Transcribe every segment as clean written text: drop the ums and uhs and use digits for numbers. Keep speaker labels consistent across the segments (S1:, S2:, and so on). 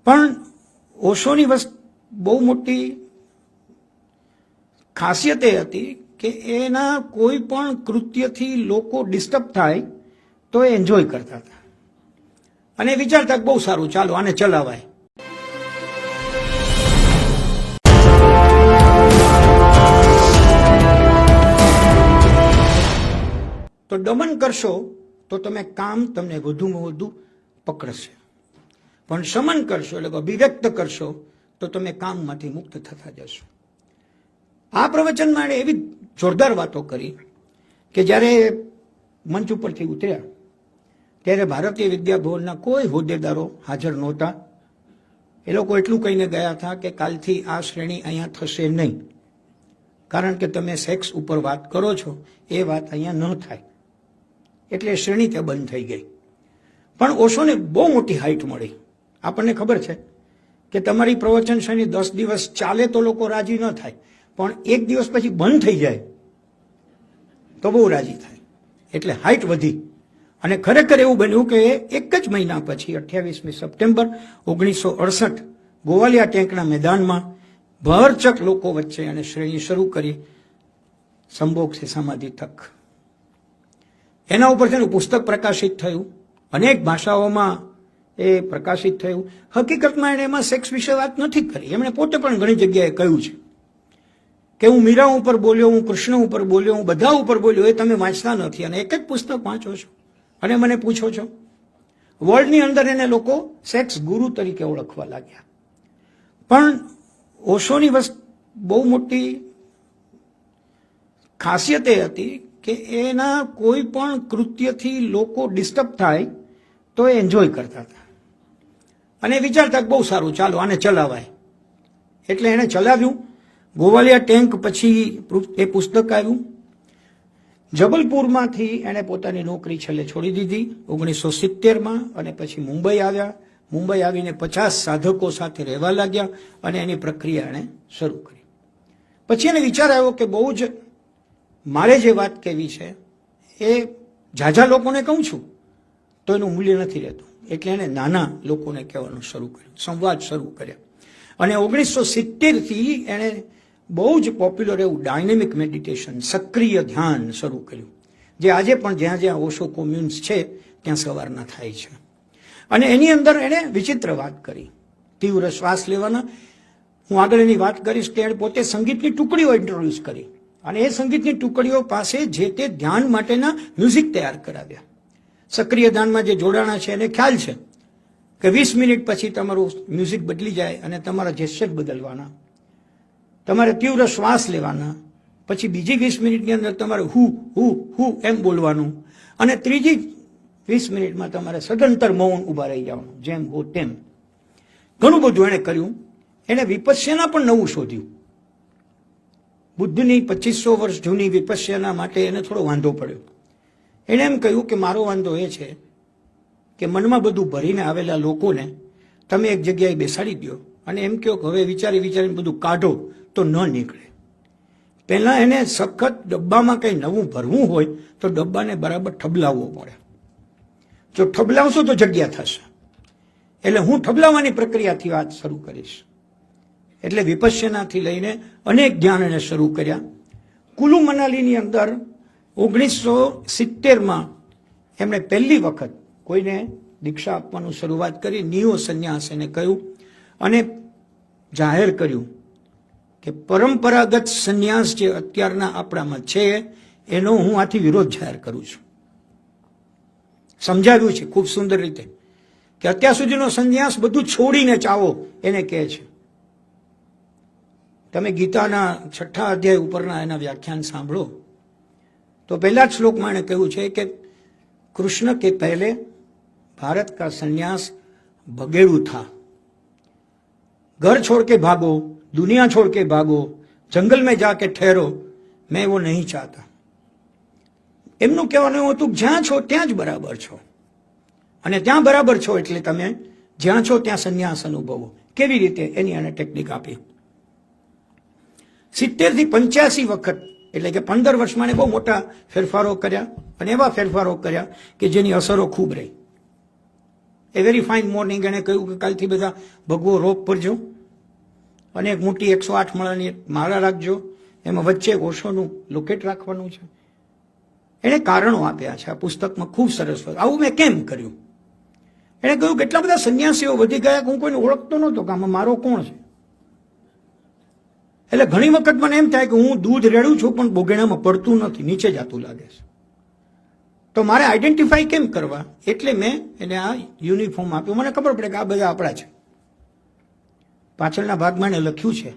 S1: પણ ઓશોની બહુ મોટી ખાસિયત એ હતી કે એના કોઈ પણ કૃત્યથી લોકો ડિસ્ટર્બ થાય તો એ એન્જોય કરતા હતા અને વિચારતા બહુ સારું, ચાલો આને ચલાવાય. તો દમન કરશો તો તમે કામ તમને વધુમાં વધુ પકડશે, પણ શમન કરશો એટલે અભિવ્યક્ત કરશો તો તમે કામમાંથી મુક્ત થતા જશો. આ પ્રવચનમાં એવી જોરદાર વાતો કરી કે જ્યારે મંચ ઉપરથી ઉતર્યા ત્યારે ભારતીય વિદ્યાભવનના કોઈ હોદ્દેદારો હાજર નહોતા. એ લોકો એટલું કહીને ગયા હતા કે કાલથી આ શ્રેણી અહીંયા થશે નહીં, કારણ કે તમે સેક્સ ઉપર વાત કરો છો એ વાત અહીંયા ન થાય. એટલે શ્રેણી ત્યાં બંધ થઈ ગઈ. પણ ઓશોને બહુ મોટી હાઈટ મળી. આપણને ખબર છે કે તમારી પ્રવચન શ્રેણી 10 દિવસ ચાલે તો લોકો રાજી ન થાય, પણ 1 દિવસ પછી બંધ થઈ જાય તો બહુ રાજી થાય. એટલે હાઈટ વધી અને ખરેખર એવું બન્યું કે એક જ મહિના પછી 28મી સપ્ટેમ્બર 1968 ગોવાલિયા ટેંકના મેદાનમાં ભરચક લોકો વચ્ચે અને શ્રેણી શરૂ કરી, સંભોગ છે સમાધિ તક. એના ઉપર તેનું પુસ્તક પ્રકાશિત થયું, અનેક ભાષાઓમાં એ પ્રકાશિત થયું. હકીકતમાં એણે એમાં સેક્સ વિશે વાત નથી કરી. એમણે પોતે પણ ઘણી જગ્યાએ કહ્યું છે કે હું મીરા ઉપર બોલ્યો, હું કૃષ્ણ ઉપર બોલ્યો, હું બધા ઉપર બોલ્યો. એ તમે વાંચતા નથી અને એક જ પુસ્તક વાંચો છો અને મને પૂછો છો. વર્લ્ડની અંદર એને લોકો સેક્સ ગુરુ તરીકે ઓળખવા લાગ્યા. પણ ઓશોની બહુ મોટી ખાસિયત એ હતી કે એના કોઈ પણ કૃત્યથી લોકો ડિસ્ટર્બ થાય તો એ એન્જોય કરતા હતા અને વિચારતા બહુ સારું, ચાલો આને ચલાવાય. એટલે એણે ચલાવ્યું. ગોવાલિયા ટેંક પછી એ પુસ્તક આવ્યું. જબલપુરમાંથી એણે પોતાની નોકરી છેલ્લે છોડી દીધી 1970માં અને પછી મુંબઈ આવ્યા. મુંબઈ આવીને 50 સાધકો સાથે રહેવા લાગ્યા અને એની પ્રક્રિયા એણે શરૂ કરી. પછી એને વિચાર આવ્યો કે બહુ જ મારે જે વાત કહેવી છે એ ઝાઝા લોકોને કહું છું તો એનું મૂલ્ય નથી રહેતું. એટલે એણે નાના લોકોને કહેવાનું શરૂ કર્યું, સંવાદ શરૂ કર્યા. અને 1970થી એણે બહુ જ પોપ્યુલર એવું ડાયનેમિક મેડિટેશન, સક્રિય ધ્યાન શરૂ કર્યું, જે આજે પણ જ્યાં જ્યાં ઓશો કોમ્યુન્સ છે ત્યાં સવારના થાય છે. અને એની અંદર એણે વિચિત્ર વાત કરી, તીવ્ર શ્વાસ લેવાના. હું આગળ એની વાત કરીશ કે એણે પોતે સંગીતની ટુકડીઓ ઇન્ટ્રોડ્યુસ કરી અને એ સંગીતની ટુકડીઓ પાસે જે તે ધ્યાન માટેના મ્યુઝિક તૈયાર કરાવ્યા. સક્રિય ધ્યાનમાં જે જોડાણા છે એને ખ્યાલ છે કે 20 મિનિટ પછી તમારું મ્યુઝિક બદલી જાય અને તમારા જેસ્ચર બદલવાના, તમારે તીવ્ર શ્વાસ લેવાના, પછી બીજી 20 મિનિટની અંદર તમારે હુ હુ હુ એમ બોલવાનું અને ત્રીજી 20 મિનિટમાં તમારે સદંતર મૌન ઊભા રહી જવાનું, જેમ હો તેમ. ઘણું બધું એણે કર્યું. એણે વિપશ્યના પણ નવું શોધ્યું. બુદ્ધની 2500 વર્ષ જૂની વિપશ્યના માટે એને થોડો વાંધો પડ્યો. એણે એમ કહ્યું કે મારો વાંધો એ છે કે મનમાં બધું ભરીને આવેલા લોકોને તમે એક જગ્યાએ બેસાડી દો અને એમ કહો કે હવે વિચારી વિચારીને બધું કાઢો તો ન નીકળે. પહેલાં એને સખત ડબ્બામાં કંઈ નવું ભરવું હોય તો ડબ્બાને બરાબર ઠબલાવવો પડે. જો ઠબલાવશો તો જગ્યા થશે. એટલે હું ઠબલાવવાની પ્રક્રિયાથી વાત શરૂ કરીશ. એટલે વિપશ્યનાથી લઈને અનેક ધ્યાન એને શરૂ કર્યા. કુલુ મનાલીની અંદર 1970માં એમણે પહેલી વખત કોઈને દીક્ષા આપવાનું શરૂઆત કરી. નિયો સંન્યાસ એને કહ્યું અને જાહેર કર્યું કે પરંપરાગત સંન્યાસ જે અત્યારના આપણામાં છે એનો હું આથી વિરોધ જાહેર કરું છું. સમજાવ્યું છે ખૂબ સુંદર રીતે કે અત્યાર સુધીનો સંન્યાસ બધું છોડીને ચાવો એને કહે છે. તમે ગીતાના 6ઠા અધ્યાય ઉપરના એના વ્યાખ્યાન સાંભળો તો પહેલા જ શ્લોકમાં એણે કહ્યું છે કે કૃષ્ણ કે પહેલે भारत का संन्यास भगेड़ू था. घर छोड़ के भागो, दुनिया छोड़ के भागो, जंगल में जाके ठहरो, मैं वो नहीं चाहता. એમનું કહેવાનું એવું હતું જ્યાં છો ત્યાં જ બરાબર છો અને ત્યાં બરાબર છો એટલે તમે જ્યાં છો ત્યાં સંન્યાસ અનુભવો. કેવી રીતે એની એને ટેકનિક આપી. 70 થી 85 વખત એટલે કે 15 વર્ષમાં બહુ મોટા ફેરફારો કર્યા અને એવા ફેરફારો કર્યા કે જેની અસરો ખૂબ રહી. એ વેરી ફાઇન મોર્નિંગ એણે કહ્યું કે કાલથી બધા ભગવો રોપ ભરજો અને એક મોટી 108 માળાની માળા રાખજો, એમાં વચ્ચે ઓશોનું લોકેટ રાખવાનું છે. એણે કારણો આપ્યા છે આ પુસ્તકમાં, ખૂબ સરસ. આવું મેં કેમ કર્યું? એણે કહ્યું કે એટલા બધા સંન્યાસીઓ વધી ગયા કે હું કોઈને ઓળખતો નહોતો કે આમાં મારો કોણ છે. એટલે ઘણી વખત મને એમ થાય કે હું દૂધ રેડું છું પણ બોગેણામાં પડતું નથી, નીચે જતું લાગે છે. તો મારે આઈડેન્ટિફાઈ કેમ કરવા, એટલે મેં એને આ યુનિફોર્મ આપ્યો. મને ખબર પડે કે આ બધા આપણા છે. પાછળના ભાગમાં એને લખ્યું છે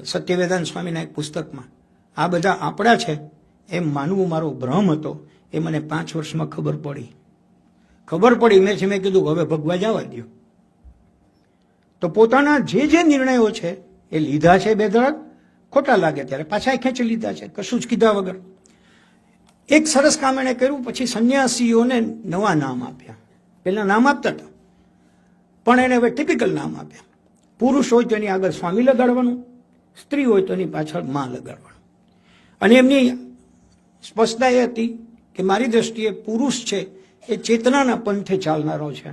S1: સત્યવેદાંત સ્વામીના એક પુસ્તકમાં, આ બધા આપણા છે એમ માનવું મારો ભ્રમ હતો. એ મને 5 વર્ષમાં ખબર પડી. મેં કીધું હવે ભગવા જવા દો. તો પોતાના જે નિર્ણયો છે એ લીધા છે બેધડક, ખોટા લાગે ત્યારે પાછા ખેંચી લીધા છે કશું જ કીધા વગર. એક સરસ કામ એણે કર્યું. પછી સંન્યાસીઓને નવા નામ આપ્યા. પહેલા નામ આપતા હતા પણ એને હવે ટિપિકલ નામ આપ્યા. પુરુષ હોય તો એની આગળ સ્વામી લગાડવાનું, સ્ત્રી હોય તો એની પાછળ માં લગાડવાનું. અને એમની સ્પષ્ટતા એ હતી કે મારી દ્રષ્ટિએ પુરુષ છે એ ચેતનાના પંથે ચાલનારો છે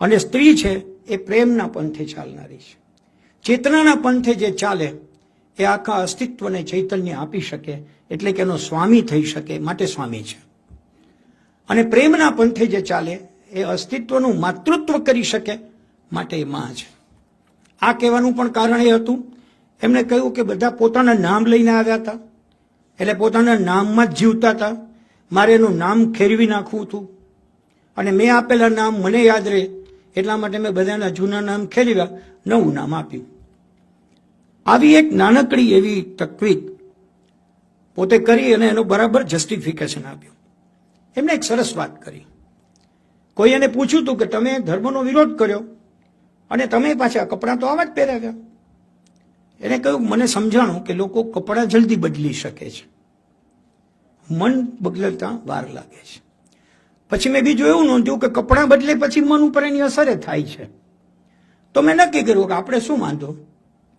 S1: અને સ્ત્રી છે એ પ્રેમના પંથે ચાલનારી છે. ચેતનાના પંથે જે ચાલે એ આખા અસ્તિત્વને ચૈતન્ય આપી શકે, એટલે કે એનો સ્વામી થઈ શકે, માટે સ્વામી છે. અને પ્રેમના પંથે જે ચાલે એ અસ્તિત્વનું માતૃત્વ કરી શકે, માટે એ માં છે. આ કહેવાનું પણ કારણ એ હતું, એમણે કહ્યું કે બધા પોતાના નામ લઈને આવ્યા હતા, એટલે પોતાના નામમાં જ જીવતા હતા. મારે એનું નામ ખેરવી નાખવું હતું અને મેં આપેલા નામ મને યાદ રહે એટલા માટે મેં બધાના જૂના નામ ખેરવ્યા, નવું નામ આપ્યું. આવી એક નાનકડી એવી તકવીક પોતે કરી અને એનો બરાબર જસ્ટિફિકેશન આપ્યું. એમને એક સરસ વાત કરી. કોઈ એને પૂછ્યું હતું કે તમે ધર્મનો વિરોધ કર્યો અને તમે પાછા કપડાં તો આવા જ પહેરાવ્યા. એને કહ્યું મને સમજાણું કે લોકો કપડાં જલ્દી બદલી શકે છે, મન બદલતા વાર લાગે છે. પછી મેં બીજું એવું નોંધ્યું કે કપડાં બદલે પછી મન ઉપર એની અસર થાય છે. તો મેં નક્કી કર્યું કે આપણે શું વાંધો,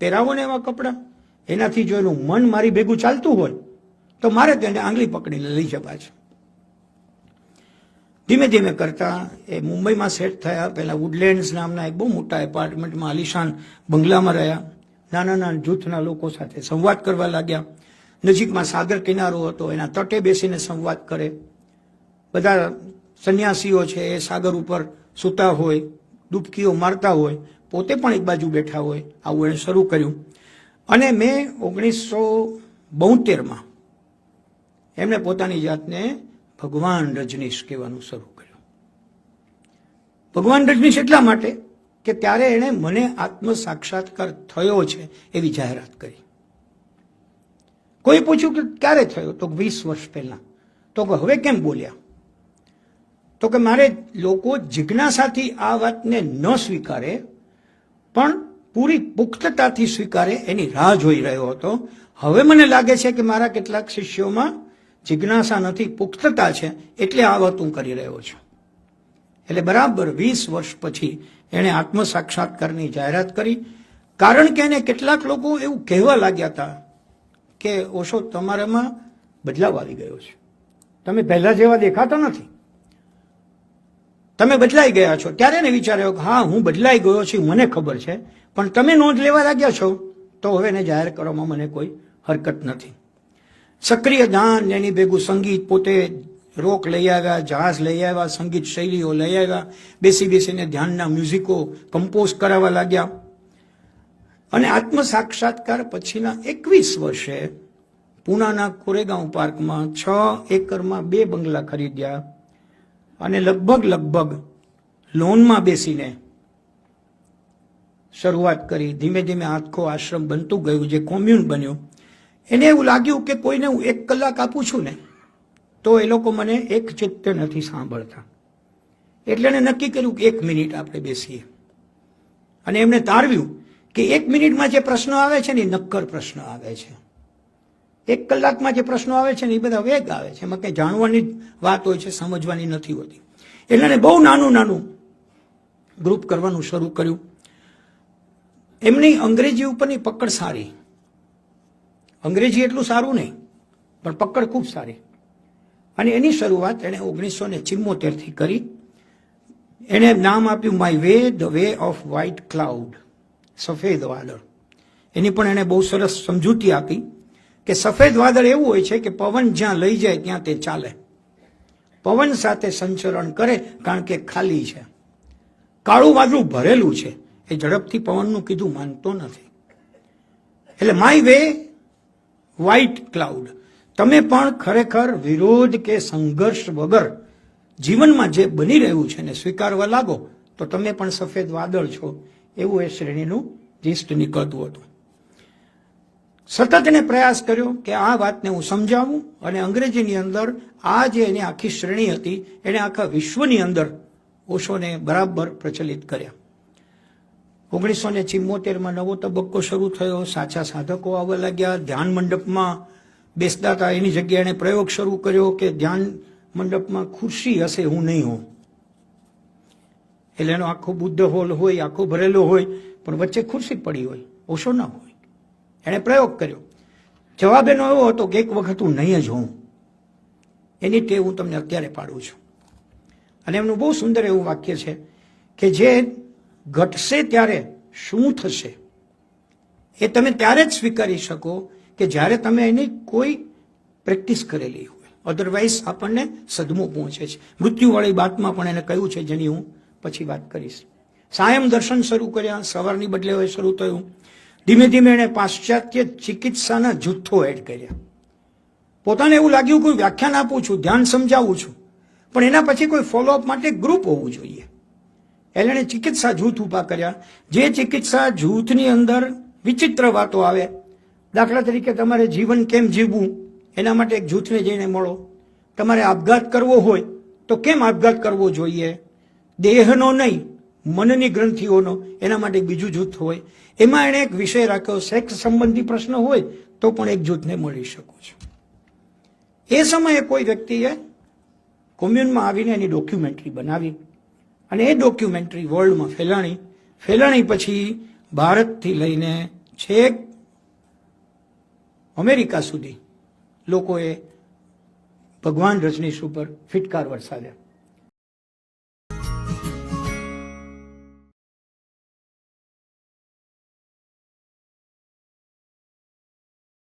S1: પહેરાવો ને એવા કપડાં. એનાથી જો એનું મન મારી ભેગું ચાલતું હોય તો મારે તેને આંગળી પકડીને લઈ જવા છે. ધીમે ધીમે કરતા એ મુંબઈમાં સેટ થયા. પહેલા વુડલેન્ડ્સ નામના એક બહુ મોટા એપાર્ટમેન્ટમાં આલિશાન બંગલામાં રહ્યા. નાના જૂથના લોકો સાથે સંવાદ કરવા લાગ્યા. નજીકમાં સાગર કિનારો હતો, એના તટે બેસીને સંવાદ કરે. બધા સંન્યાસીઓ છે એ સાગર ઉપર સૂતા હોય, ડૂબકીઓ મારતા હોય, પોતે પણ એક બાજુ બેઠા હોય. આવું એણે શરૂ કર્યું. અને મેં 1972માં એમણે પોતાની જાતને ભગવાન રજનીશ કહેવાનું શરૂ કર્યું. ભગવાન રજનીશ એટલા માટે કે ત્યારે એણે મને આત્મ સાક્ષાત્કાર થયો છે એવી જાહેરાત કરી. કોઈ પૂછ્યું કે ક્યારે થયો, તો 20 વર્ષ પહેલા. તો હવે કેમ બોલ્યા? તો કે મારે લોકો જિજ્ઞાસાથી આ વાતને ન સ્વીકારે પણ પૂરી પુખ્તતાથી સ્વીકારે એની રાહ જોઈ રહ્યો હતો. હવે મને લાગે છે કે મારા કેટલાક શિષ્યોમાં જિજ્ઞાસા નથી, પુખ્તતા છે, એટલે આ વાત હું કરી રહ્યો છું. એટલે બરાબર 20 વર્ષ પછી એણે આત્મ સાક્ષાત્કારની જાહેરાત કરી. કારણ કે એને કેટલાક લોકો એવું કહેવા લાગ્યા હતા કે ઓશો તમારામાં બદલાવ આવી ગયો છે, તમે પહેલા જેવા દેખાતા નથી, તમે બદલાઈ ગયા છો. ત્યારે એને વિચાર્યો કે હા હું બદલાઈ ગયો છું, મને ખબર છે, પણ તમે નોંધ લેવા લાગ્યા છો તો હવે એને જાહેર કરવામાં મને કોઈ હરકત નથી. સક્રિય ધ્યાન, એની ભેગું સંગીત, પોતે રોક લઈ આવ્યા, જહાજ લઈ આવ્યા, સંગીત શૈલીઓ લઈ આવ્યા, બેસીને ધ્યાનના મ્યુઝિકો કમ્પોઝ કરાવવા લાગ્યા. અને આત્મ સાક્ષાત્કાર પછીના 21 વર્ષે પૂનાના કોરેગાંવ પાર્કમાં 6 એકરમાં 2 બંગલા ખરીદ્યા અને લગભગ લોનમાં બેસીને શરૂઆત કરી. ધીમે ધીમે આખો આશ્રમ બનતું ગયું, જે કોમ્યુન બન્યો. એને એવું લાગ્યું કે કોઈને હું 1 કલાક આપું છું ને તો એ લોકો મને એક ચિત્ત નથી સાંભળતા. એટલે એને નક્કી કર્યું કે 1 મિનિટ આપણે બેસીએ. અને એમને તારવ્યું કે 1 મિનિટમાં જે પ્રશ્નો આવે છે ને એ નક્કર પ્રશ્ન આવે છે. 1 કલાકમાં જે પ્રશ્નો આવે છે ને એ બધા વેગ આવે છે, એમાં કંઈ જાણવાની વાત હોય છે, સમજવાની નથી હોતી. એટલે એને બહુ નાનું ગ્રુપ કરવાનું શરૂ કર્યું. એમની અંગ્રેજી ઉપરની પકડ સારી. અંગ્રેજી એટલું સારું નહીં પણ પકડ ખૂબ સારી. અને એની શરૂઆત એણે 1974થી કરી. એણે નામ આપ્યું my way, the way of white cloud, સફેદ વાદળ. એની પણ એણે બહુ સરસ સમજૂતી આપી કે સફેદ વાદળ એવું હોય છે કે પવન જ્યાં લઈ જાય ત્યાં તે ચાલે, પવન સાથે સંચરણ કરે કારણ કે ખાલી છે. કાળું વાદળું ભરેલું છે, એ ઝડપથી પવનનું કીધું માનતો નથી. એટલે માય વે વ્હાઇટ ક્લાઉડ, તમે પણ ખરેખર વિરોધ કે સંઘર્ષ વગર જીવનમાં જે બની રહ્યું છે ને સ્વીકારવા લાગો તો તમે પણ સફેદ વાદળ છો, એવું એ શ્રેણીનું જીસ્ટ નીકળતું હતું. સતત એને પ્રયાસ કર્યો કે આ વાતને હું સમજાવું, અને અંગ્રેજીની અંદર આ જે એની આખી શ્રેણી હતી એને આખા વિશ્વની અંદર ઓશોને બરાબર પ્રચલિત કર્યા. 1974માં નવો તબક્કો શરૂ થયો, સાચા સાધકો આવવા લાગ્યા, ધ્યાન મંડપમાં બેસતા હતા એની જગ્યાએ એણે પ્રયોગ શરૂ કર્યો કે ધ્યાન મંડપમાં ખુરશી હશે, હું નહીં હોઉં. એટલે એનો આખો બુદ્ધ હોલ હોય, આખો ભરેલો હોય, પણ વચ્ચે ખુરશી પડી હોય, ઓશો ના હોય. એણે પ્રયોગ કર્યો. જવાબ એનો એવો હતો કે એક વખત હું નહીં જ હોઉં. એની ટેવ હું તમને અત્યારે પાડું છું. અને એમનું બહુ સુંદર એવું વાક્ય છે કે જે ઘટશે ત્યારે શું થશે એ તમે ત્યારે જ સ્વીકારી શકો કે જ્યારે તમે એની કોઈ પ્રેક્ટિસ કરેલી હોય, અધરવાઇઝ આપણને સદમો પહોંચે છે. મૃત્યુવાળી બાતમાં પણ એને કહ્યું છે, જેની હું પછી વાત કરીશ. સાયમ દર્શન શરૂ કર્યા, સવારની બદલે હવે શરૂ થયું. ધીમે ધીમે એણે પાશ્ચાત્ય ચિકિત્સાના જૂથો એડ કર્યા. પોતાને એવું લાગ્યું કોઈ વ્યાખ્યાન આપું છું, ધ્યાન સમજાવું છું, પણ એના પછી કોઈ ફોલોઅપ માટે ગ્રુપ હોવું જોઈએ. એટલે એણે ચિકિત્સા જૂથ ઊભા કર્યા. જે ચિકિત્સા જૂથની અંદર વિચિત્ર વાતો આવે, દાખલા તરીકે તમારે જીવન કેમ જીવવું એના માટે એક જૂથને જઈને મળો. તમારે આપઘાત કરવો હોય તો કેમ આપઘાત કરવો જોઈએ, દેહનો નહીં મનની ગ્રંથિઓનો, એના માટે બીજું જૂથ હોય. એમાં એણે એક વિષય રાખ્યો, સેક્સ સંબંધી પ્રશ્ન હોય તો પણ એક જૂથને મળી શકો છો. એ સમયે કોઈ વ્યક્તિએ કોમ્યુનમાં આવીને એની ડોક્યુમેન્ટરી બનાવી અને એ ડોક્યુમેન્ટરી વર્લ્ડમાં ફેલાણી પછી ભારતથી લઈને છેક અમેરિકા સુધી લોકોએ ભગવાન રજનીશ ઉપર ફિટકાર વરસાવ્યા.